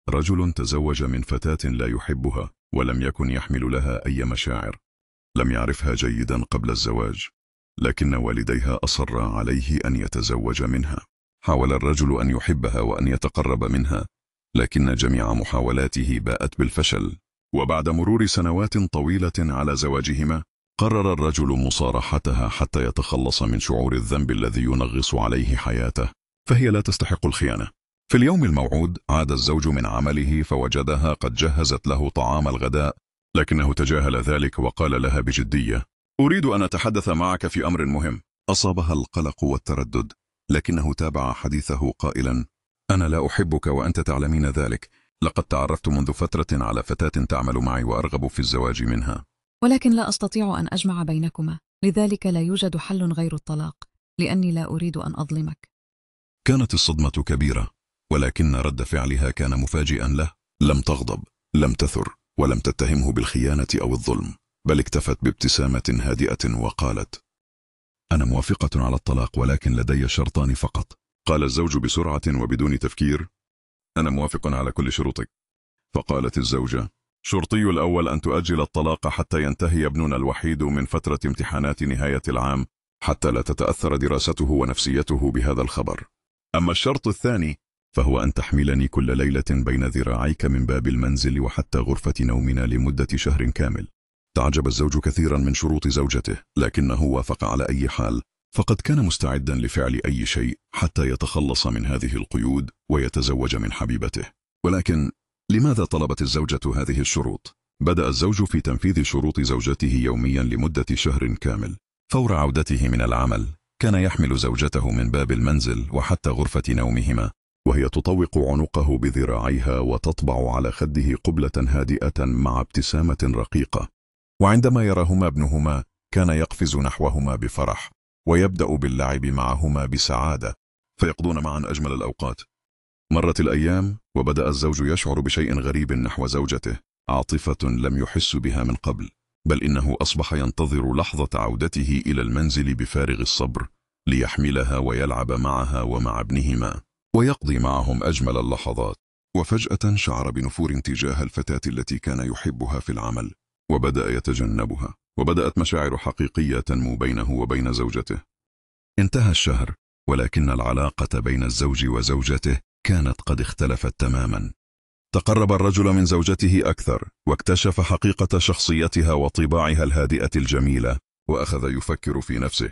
رجل تزوج من فتاة لا يحبها ولم يكن يحمل لها أي مشاعر. لم يعرفها جيدا قبل الزواج، لكن والديها أصر عليه أن يتزوج منها. حاول الرجل أن يحبها وأن يتقرب منها، لكن جميع محاولاته باءت بالفشل. وبعد مرور سنوات طويلة على زواجهما، قرر الرجل مصارحتها حتى يتخلص من شعور الذنب الذي ينغص عليه حياته، فهي لا تستحق الخيانة. في اليوم الموعود عاد الزوج من عمله فوجدها قد جهزت له طعام الغداء، لكنه تجاهل ذلك وقال لها بجدية: أريد أن أتحدث معك في أمر مهم. أصابها القلق والتردد، لكنه تابع حديثه قائلا: أنا لا أحبك وأنت تعلمين ذلك. لقد تعرفت منذ فترة على فتاة تعمل معي وأرغب في الزواج منها، ولكن لا أستطيع أن أجمع بينكما، لذلك لا يوجد حل غير الطلاق، لأني لا أريد أن أظلمك. كانت الصدمة كبيرة، ولكن رد فعلها كان مفاجئا له. لم تغضب، لم تثر، ولم تتهمه بالخيانة أو الظلم، بل اكتفت بابتسامة هادئة وقالت: أنا موافقة على الطلاق، ولكن لدي شرطان فقط. قال الزوج بسرعة وبدون تفكير: أنا موافق على كل شروطك. فقالت الزوجة: شرطي الأول أن تؤجل الطلاق حتى ينتهي ابننا الوحيد من فترة امتحانات نهاية العام، حتى لا تتأثر دراسته ونفسيته بهذا الخبر. أما الشرط الثاني فهو أن تحملني كل ليلة بين ذراعيك من باب المنزل وحتى غرفة نومنا لمدة شهر كامل. تعجب الزوج كثيرا من شروط زوجته، لكنه وافق على أي حال، فقد كان مستعدا لفعل أي شيء حتى يتخلص من هذه القيود ويتزوج من حبيبته. ولكن لماذا طلبت الزوجة هذه الشروط؟ بدأ الزوج في تنفيذ شروط زوجته يوميا لمدة شهر كامل. فور عودته من العمل كان يحمل زوجته من باب المنزل وحتى غرفة نومهما، وهي تطوق عنقه بذراعيها وتطبع على خده قبلة هادئة مع ابتسامة رقيقة. وعندما يراهما ابنهما كان يقفز نحوهما بفرح، ويبدأ باللعب معهما بسعادة، فيقضون معا أجمل الأوقات. مرت الأيام وبدأ الزوج يشعر بشيء غريب نحو زوجته، عاطفة لم يحس بها من قبل، بل إنه أصبح ينتظر لحظة عودته إلى المنزل بفارغ الصبر ليحملها ويلعب معها ومع ابنهما ويقضي معهم أجمل اللحظات. وفجأة شعر بنفور تجاه الفتاة التي كان يحبها في العمل، وبدأ يتجنبها، وبدأت مشاعر حقيقية تنمو بينه وبين زوجته. انتهى الشهر، ولكن العلاقة بين الزوج وزوجته كانت قد اختلفت تماما. تقرب الرجل من زوجته أكثر، واكتشف حقيقة شخصيتها وطباعها الهادئة الجميلة، وأخذ يفكر في نفسه: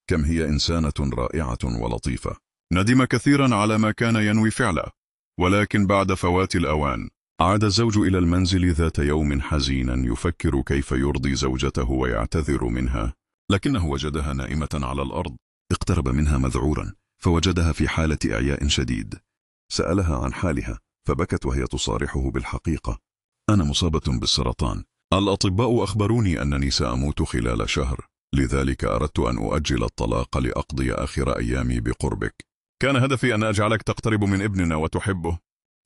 كم هي إنسانة رائعة ولطيفة. ندم كثيرا على ما كان ينوي فعله، ولكن بعد فوات الأوان عاد الزوج إلى المنزل ذات يوم حزينا يفكر كيف يرضي زوجته ويعتذر منها، لكنه وجدها نائمة على الأرض. اقترب منها مذعورا فوجدها في حالة إعياء شديد. سألها عن حالها فبكت وهي تصارحه بالحقيقة: أنا مصابة بالسرطان، الأطباء أخبروني أنني سأموت خلال شهر، لذلك أردت أن أؤجل الطلاق لأقضي آخر أيامي بقربك. كان هدفي أن أجعلك تقترب من ابننا وتحبه.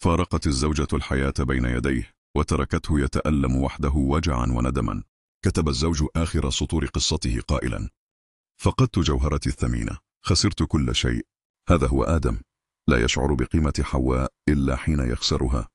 فارقت الزوجة الحياة بين يديه وتركته يتألم وحده وجعا وندما. كتب الزوج آخر سطور قصته قائلا: فقدت جوهرتي الثمينة، خسرت كل شيء. هذا هو آدم، لا يشعر بقيمة حواء إلا حين يخسرها.